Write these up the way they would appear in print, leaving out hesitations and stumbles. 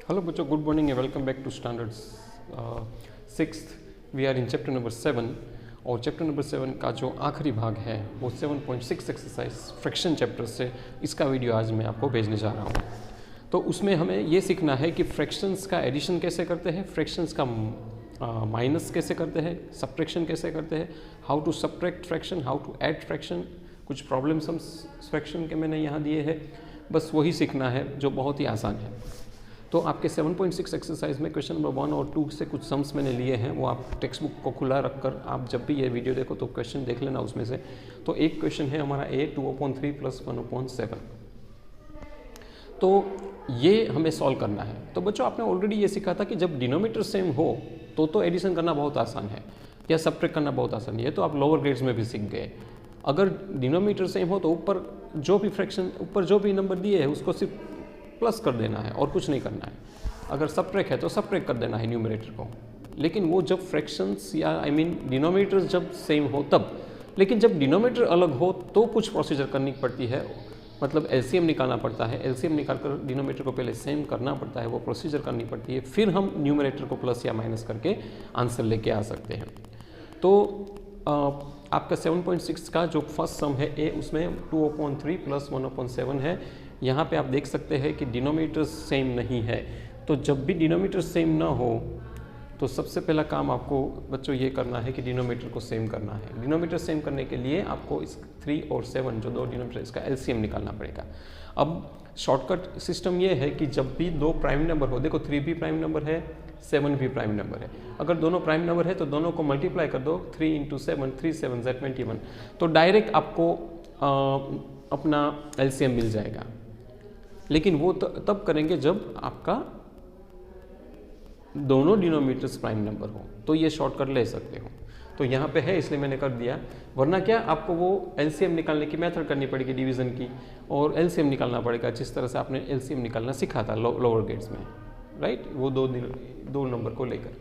Hello बच्चों, good morning and welcome back to standard sixth. We are in chapter number 7 और chapter number 7 का जो आखिरी भाग है वो 7.6 एक्सरसाइज फ्रैक्शन चैप्टर से इसका वीडियो आज मैं आपको भेजने जा रहा हूँ. तो उसमें हमें ये सीखना है कि फ्रैक्शंस का एडिशन कैसे करते हैं, फ्रैक्शंस का माइनस कैसे करते हैं, सब्ट्रैक्शन कैसे करते हैं, how to subtract fraction, how to add fraction. कुछ प्रॉब्लम्स हम फ्रैक्शन के मैंने यहाँ दिए हैं, बस वही सीखना है जो बहुत ही आसान है. तो आपके 7.6 एक्सरसाइज में क्वेश्चन नंबर 1 और 2 से कुछ सम्स मैंने लिए हैं, वो आप टेक्स्ट बुक को खुला रखकर आप जब भी ये वीडियो देखो तो क्वेश्चन देख लेना उसमें से. तो एक क्वेश्चन है हमारा A 2/3 + 1/7. तो ये हमें सॉल्व करना है. तो बच्चों आपने ऑलरेडी ये सीखा था कि जब डिनोमीटर सेम हो तो एडिशन करना बहुत आसान है या सब्ट्रैक्ट करना बहुत आसान है. तो आप लोअर ग्रेड्स में भी सीख गए. अगर डिनोमीटर सेम हो तो ऊपर जो भी फ्रैक्शन, ऊपर जो भी नंबर दिए है उसको सिर्फ प्लस कर देना है और कुछ नहीं करना है. अगर सब्ट्रैक्ट है तो सब्ट्रैक्ट कर देना है न्यूमरेटर को. लेकिन वो जब फ्रैक्शंस या डिनोमीटर जब सेम हो तब. लेकिन जब डिनोमीटर अलग हो तो कुछ प्रोसीजर करनी पड़ती है, मतलब एलसीएम निकालना पड़ता है. एलसीएम निकालकर डिनोमीटर को पहले सेम करना पड़ता है, वो प्रोसीजर करनी पड़ती है. फिर हम न्यूमरेटर को प्लस या माइनस करके आंसर लेके आ सकते हैं. तो आपका 7.6 का जो फर्स्ट सम है ए, उसमें 2/3 + 1/7 है. यहाँ पे आप देख सकते हैं कि डिनोमीटर सेम नहीं है. तो जब भी डिनोमीटर सेम ना हो तो सबसे पहला काम आपको बच्चों ये करना है कि डिनोमीटर को सेम करना है. डिनोमीटर सेम करने के लिए आपको इस 3 और 7 जो दो डिनोमीटर इसका एलसीएम निकालना पड़ेगा. अब शॉर्टकट सिस्टम ये है कि जब भी दो प्राइम नंबर हो, देखो 3 भी प्राइम नंबर है, 7 भी प्राइम नंबर है. अगर दोनों प्राइम नंबर है तो दोनों को मल्टीप्लाई कर दो. 3 × 7 3 7 21. तो डायरेक्ट आपको अपना एलसीएम मिल जाएगा. लेकिन वो तब करेंगे जब आपका दोनों डिनोमीटर्स प्राइम नंबर हो, तो ये शॉर्टकट ले सकते हो. तो यहाँ पे है इसलिए मैंने कर दिया. वरना क्या आपको वो एलसीएम निकालने की मेथड करनी पड़ेगी डिवीज़न की, और एलसीएम निकालना पड़ेगा जिस तरह से आपने एलसीएम निकालना सीखा था लोअर ग्रेड्स में, राइट. वो दो नंबर को लेकर.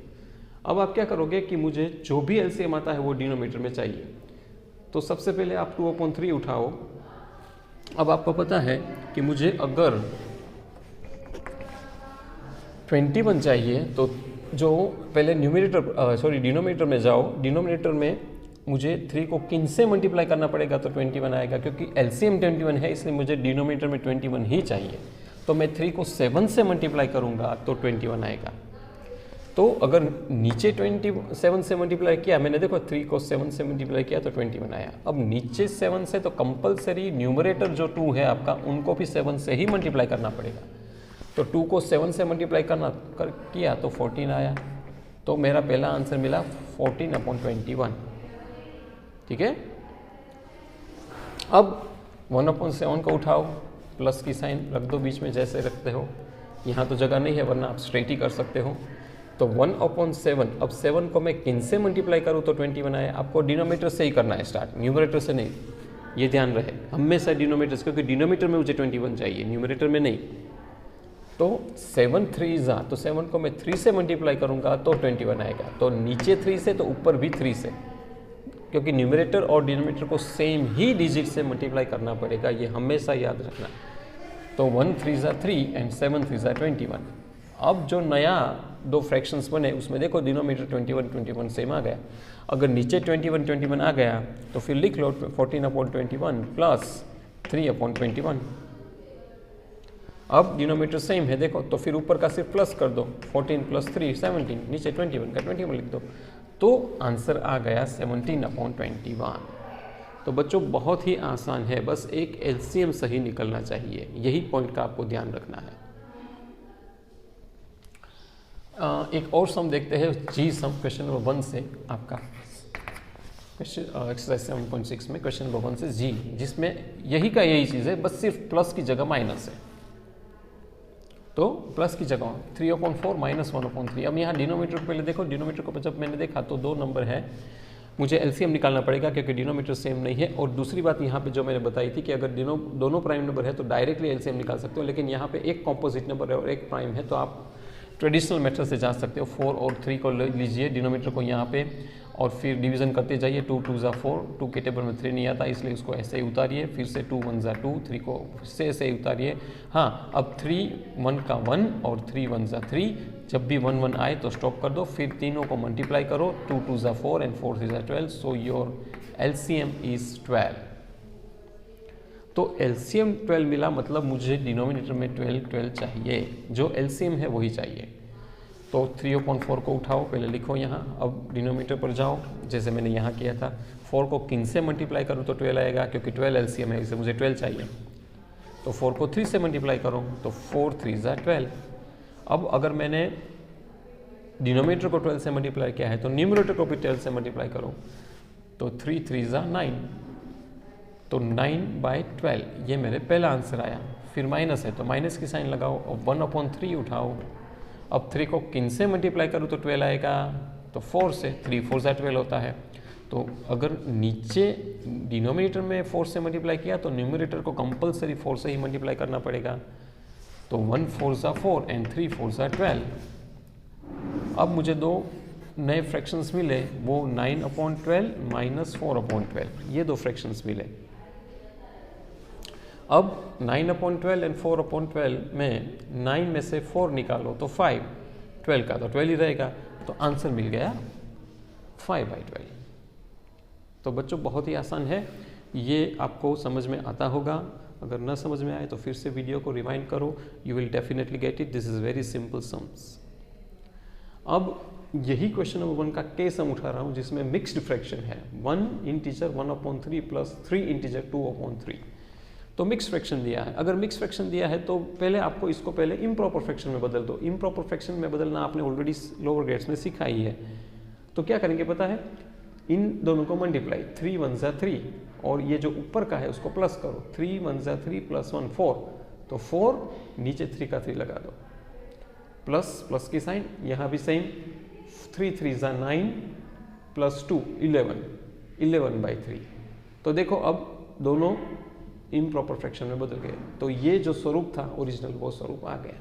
अब आप क्या करोगे कि मुझे जो भी एलसीएम आता है वो डिनोमीटर में चाहिए. तो सबसे पहले आप 2/3 उठाओ. अब आपको पता है कि मुझे अगर 21 चाहिए तो जो पहले डिनोमीटर में जाओ. डिनोमिनेटर में मुझे 3 को किन से मल्टीप्लाई करना पड़ेगा तो 21 आएगा. क्योंकि एलसीएम 21 है इसलिए मुझे डिनोमीटर में 21 ही चाहिए. तो मैं 3 को 7 से मल्टीप्लाई करूंगा तो 21 आएगा. तो अगर नीचे 27 से मल्टीप्लाई किया मैंने, देखो 3 को 7 से मल्टीप्लाई किया तो 21 आया. अब नीचे 7 से तो कंपलसरी न्यूमरेटर जो 2 है आपका, उनको भी 7 से ही मल्टीप्लाई करना पड़ेगा. तो 2 को 7 से मल्टीप्लाई किया तो 14 आया. तो मेरा पहला आंसर मिला 14/21. ठीक है. अब 1/7 को उठाओ, प्लस की साइन रख दो बीच में जैसे रखते हो. यहाँ तो जगह नहीं है वरना आप स्ट्रेट ही कर सकते हो. तो 1/7. अब 7 को मैं किन से मल्टीप्लाई करूँ तो 21 आया. आपको डिनोमीटर से ही करना है स्टार्ट, न्यूमरेटर से नहीं. ये ध्यान रहे हमेशा डिनोमीटर, क्योंकि डिनोमीटर में मुझे 21 चाहिए, न्यूमरेटर में नहीं. तो 7 3 तो 7 को मैं 3 से मल्टीप्लाई करूँगा तो 21 आएगा. तो नीचे 3 से तो ऊपर भी 3 से, क्योंकि न्यूमरेटर और डिनोमीटर को सेम ही डिजिट से मल्टीप्लाई करना पड़ेगा. ये हमेशा याद रखना. तो 1 3 3 एंड 7 3 21. अब जो नया दो फ्रैक्शंस बने उसमें देखो डिनोमीटर 21 सेम आ गया. अगर नीचे 21 आ गया तो फिर लिख लो 14/21 + 3/21. अब डिनोमीटर सेम है देखो, तो फिर ऊपर का सिर्फ प्लस कर दो. 14 + 3 17, नीचे 21 का 21 लिख दो. तो आंसर आ गया 17/21. तो बच्चों बहुत ही आसान है, बस एक एलसीएम सही निकलना चाहिए. यही पॉइंट का आपको ध्यान रखना है. एक और सम देखते हैं, जी सम क्वेश्चन नंबर 1 से. आपका एक्सरसाइज 7.6 में क्वेश्चन नंबर 1 से जी, जिसमें यही चीज़ है, बस सिर्फ प्लस की जगह माइनस है. तो प्लस की जगह 3/4 - 1/3. अब यहाँ डिनोमीटर को पहले देखो. डिनोमीटर को जब मैंने देखा तो 2 नंबर है, मुझे एलसीएम निकालना पड़ेगा क्योंकि डिनोमीटर सेम नहीं है. और दूसरी बात यहाँ पे जो मैंने बताई थी कि अगर दोनों प्राइम नंबर है तो डायरेक्टली एलसीएम निकाल सकते हो. लेकिन यहाँ पे एक कॉम्पोजिट नंबर है और एक प्राइम है, तो आप ट्रेडिशनल मेथड से जा सकते हो. 4 और 3 को लीजिए डिनोमीटर को यहाँ पे, और फिर डिवीज़न करते जाइए, 2 2 ज़ा 4, 2 के टेबल में 3 नहीं आता इसलिए उसको ऐसे ही उतारिए, फिर से 2 1 ज़ा 2, 3 को फिर से ऐसे ही उतारिए। हाँ, अब 3 1 का 1 और 3 1 ज़ा 3, जब भी 1 1 आए तो स्टॉप कर दो, फिर तीनों को मल्टीप्लाई करो, 2 2 ज़ा 4 एंड 4 3 ज़ा 12, सो योर LCM इज़ 12। तो LCM 12 मिला, मतलब मुझे डिनोमिनेटर में 12 12 चाहिए, जो LCM है वही चाहिए। तो 3/4 को उठाओ, पहले लिखो यहाँ, अब डिनोमिनेटर पर जाओ जैसे मैंने यहाँ किया था, 4 को किन से मल्टीप्लाई करूँ तो 12 आएगा, क्योंकि 12 LCM है, इसे मुझे 12 चाहिए। तो 4 को 3 से मल्टीप्लाई करो तो 4 3 ज़ा 12। अब अगर मैंने डिनोमिनेटर को 12 से मल्टीप्लाई किया है तो न्यूमरेटर को भी 12 से मल्टीप्लाई करो, तो 3 3 ज़ा 9, तो 9/12 ये मेरे पहला आंसर आया। फिर माइनस है तो माइनस की साइन लगाओ और 1/3 उठाओ। अब 3 को किन से मल्टीप्लाई करूँ तो 12 आएगा, तो 4 से, 3 4 ज़ा 12 होता है। तो अगर नीचे डिनोमिनेटर में 4 से मल्टीप्लाई किया तो न्यूमरेटर को कंपलसरी 4 से ही मल्टीप्लाई करना पड़ेगा। तो 1 4 ज़ा 4 एंड 3 4 ज़ा 12। अब मुझे दो नए फ्रैक्शंस मिले, वो 9/12 माइनस 4/12, ये दो फ्रैक्शंस मिले। अब 9/12 एंड 4/12 में 9 में से 4 निकालो तो 5, 12 का तो 12 ही रहेगा, तो आंसर मिल गया 5/12। तो बच्चों बहुत ही आसान है, ये आपको समझ में आता होगा। अगर ना समझ में आए तो फिर से वीडियो को रिवाइंड करो, you will definitely get it. This is very simple sums. अब यही क्वेश्चन नंबर 1 का के सम उठा रहा हूँ जिसमें मिक्स्ड फ्रैक्शन है, 1 इंटीजर 1/3 प्लस 3 इंटीजर 2/3। तो मिक्स फ्रैक्शन दिया है। अगर मिक्स फ्रैक्शन दिया है तो पहले आपको इसको पहले इम्प्रॉपर फ्रैक्शन में बदल दो। इम्प्रॉपर फ्रैक्शन में बदलना आपने ऑलरेडी लोअर ग्रेड्स में सीखा ही है। तो क्या करेंगे पता है, इन दोनों को मल्टीप्लाई, 3 1 ज़ा 3 और ये जो ऊपर का है उसको प्लस करो, 3 1 ज़ा 3 प्लस 1 4, तो 4 नीचे 3 का 3 लगा दो, प्लस प्लस की साइन, यहाँ भी सेम, 3 3 ज़ा 9 प्लस 2 11, 11/3। तो देखो अब दोनों इम्प्रॉपर फ्रैक्शन में बदल गए। तो ये जो स्वरूप था ओरिजिनल वो स्वरूप आ गया।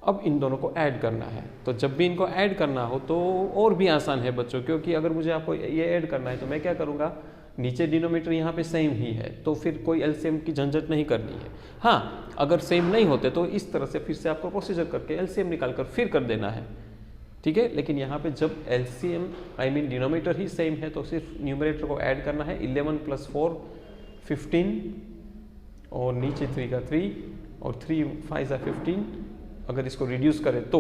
अब इन दोनों को ऐड करना है, तो जब भी इनको ऐड करना हो तो और भी आसान है बच्चों, क्योंकि अगर मुझे आपको ये ऐड करना है तो मैं क्या करूँगा, नीचे डिनोमिनेटर यहाँ पे सेम ही है तो फिर कोई एलसीएम की झंझट नहीं करनी है। हाँ, अगर सेम नहीं होते तो इस तरह से फिर से आपको प्रोसीजर करके एलसीएम निकाल कर फिर कर देना है, ठीक है। लेकिन यहाँ पे जब एलसीएम डिनोमिनेटर ही सेम है तो सिर्फ न्यूमरेटर को ऐड करना है, 11 + 4 15 और नीचे 3 का 3 और 3 5 ज़ा 15। अगर इसको रिड्यूस करें तो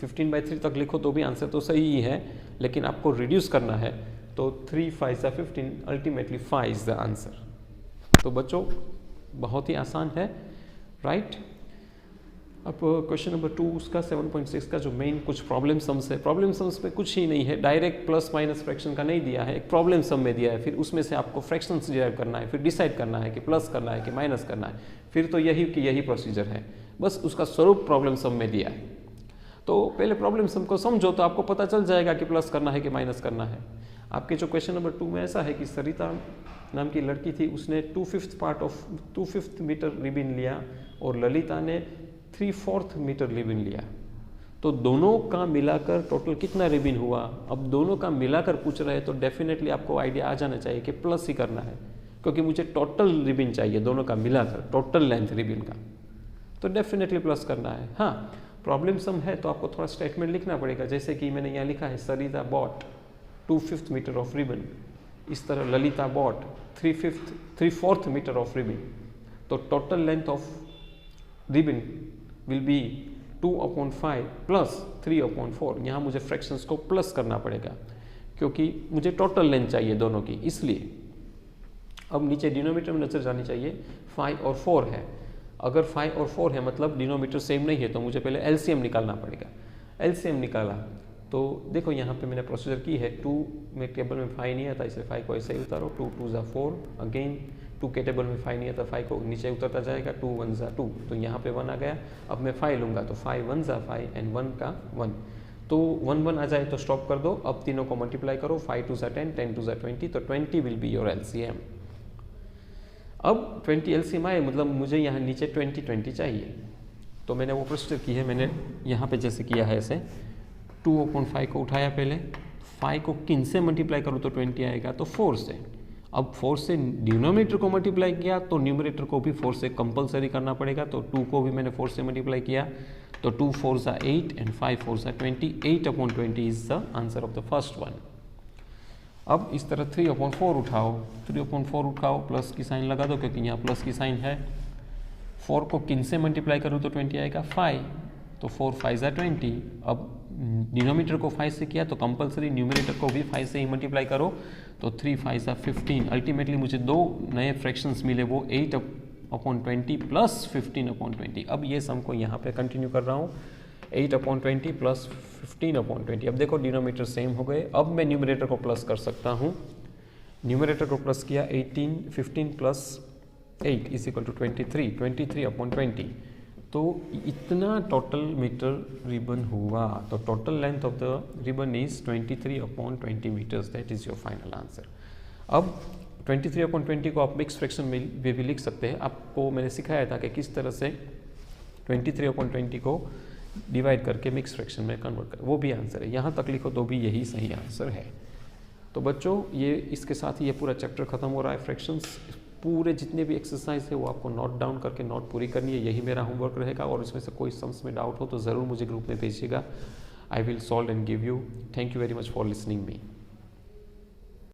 15/3 तक लिखो तो भी आंसर तो सही ही है, लेकिन आपको रिड्यूस करना है तो 3 5 ज़ा 15, अल्टीमेटली 5 इज द आंसर। तो बच्चों बहुत ही आसान है, राइट। अब क्वेश्चन नंबर 2 उसका 7.6 का जो मेन कुछ प्रॉब्लम सम्स है, प्रॉब्लम सम्स में कुछ ही नहीं है, डायरेक्ट प्लस माइनस फ्रैक्शन का नहीं दिया है, एक प्रॉब्लम सम में दिया है, फिर उसमें से आपको फ्रैक्शंस डिराइव करना है, फिर डिसाइड करना है कि प्लस करना है कि माइनस करना है, फिर तो यही प्रोसीजर है, बस उसका स्वरूप प्रॉब्लम सम में दिया है। तो पहले प्रॉब्लम सम को समझो तो आपको पता चल जाएगा कि प्लस करना है कि माइनस करना है। आपके जो क्वेश्चन नंबर 2 में ऐसा है कि सरिता नाम की लड़की थी, उसने 2/5 मीटर रिबिन लिया और ललिता ने 3/4 मीटर रिबिन लिया, तो दोनों का मिलाकर टोटल कितना रिबिन हुआ। अब दोनों का मिलाकर पूछ रहे हैं तो डेफिनेटली आपको आइडिया आ जाना चाहिए कि प्लस ही करना है, क्योंकि मुझे टोटल रिबिन चाहिए, दोनों का मिलाकर टोटल लेंथ रिबिन का, तो डेफिनेटली प्लस करना है। हाँ, प्रॉब्लम सम है तो आपको थोड़ा स्टेटमेंट लिखना पड़ेगा, जैसे कि मैंने यहाँ लिखा है Sarita bought 2/5 metre of ribbon, इस तरह Lalita bought 3/4 metre of ribbon, तो total length of ribbon will be 2/5 plus 3/4। यहाँ मुझे फ्रैक्शंस को प्लस करना पड़ेगा क्योंकि मुझे टोटल लेंथ चाहिए दोनों की, इसलिए। अब नीचे डिनोमिनेटर में नजर जानी चाहिए, 5 और 4 है। अगर 5 और 4 है मतलब डिनोमिनेटर सेम नहीं है तो मुझे पहले एलसीएम निकालना पड़ेगा। एलसीएम निकाला तो देखो यहाँ पे मैंने प्रोसीजर की है, 2 में टेबल में 5 नहीं आता, इसलिए 5 को ऐसे ही उतारो, 2 2 ज़ा 4, अगेन 2 के टेबल में 5 नहीं आता, 5 को नीचे उतरता जाएगा, 2 1 ज़ा 2, तो यहाँ पे 1 आ गया। अब मैं 5 लूँगा तो 5 1 ज़ा 5 एंड 1 का 1, तो 1 1 आ जाए तो स्टॉप कर दो। अब तीनों को मल्टीप्लाई करो, 5 2 ज़ा 10, 10 2 ज़ा 20, तो 20 विल बी योर एलसीएम। अब 20 एलसीएम आए मतलब मुझे यहाँ नीचे 20 चाहिए, तो मैंने वो प्रोसीजर की है, मैंने यहाँ पे जैसे किया है ऐसे 2/5 को उठाया पहले, 5 को किन से मल्टीप्लाई करूँ तो 20 आएगा, तो 4 से। अब 4 से डिनोमिनेटर को मल्टीप्लाई किया तो न्यूमरेटर को भी 4 से कंपलसरी करना पड़ेगा, तो 2 को भी मैंने 4 से मल्टीप्लाई किया, तो 2 4 सा 8 एंड 5 4 सा 20, 8/20 is the answer of the first one. अब इस तरह 3/4 उठाओ, 3/4 उठाओ, प्लस की साइन लगा दो क्योंकि यहाँ प्लस की साइन है। 4 को किन से मल्टीप्लाई करूँ तो 20 आएगा, 5, तो 4 5 सा 20। अब डिनोमिनेटर को 5 से किया तो कंपलसरी न्यूमरेटर को भी 5 से ही मल्टीप्लाई करो, तो 3 5 सा 15। अल्टीमेटली मुझे दो नए फ्रैक्शंस मिले, वो 8/20 प्लस 15/20। अब ये सम को यहाँ पे कंटिन्यू कर रहा हूँ, 8/20 प्लस 15/20। अब देखो डिनोमिनेटर सेम हो गए। अब मैं न्यूमरेटर को प्लस कर सकता हूँ, न्यूमरेटर को प्लस किया, 15 प्लस 8 इज इक्वल टू 23/20। तो इतना टोटल मीटर रिबन हुआ, तो total length of the ribbon is 23/20 metres, that is your final answer. अब 23/20 को आप मिक्स फ्रैक्शन में भी लिख सकते हैं। आपको मैंने सिखाया था कि किस तरह से 23/20 को डिवाइड करके मिक्स फ्रैक्शन में कन्वर्ट कर, वो भी आंसर है। यहाँ तक लिखो तो भी यही सही आंसर है। तो बच्चों ये इसके साथ ही ये पूरा चैप्टर खत्म हो रहा है। फ्रैक्शंस पूरे जितने भी एक्सरसाइज है वो आपको नोट डाउन करके नोट पूरी करनी है, यही मेरा होमवर्क रहेगा। और इसमें से कोई सम्स में डाउट हो तो ज़रूर मुझे ग्रुप में भेजिएगा, I will solve and give you. Thank you very much for listening me.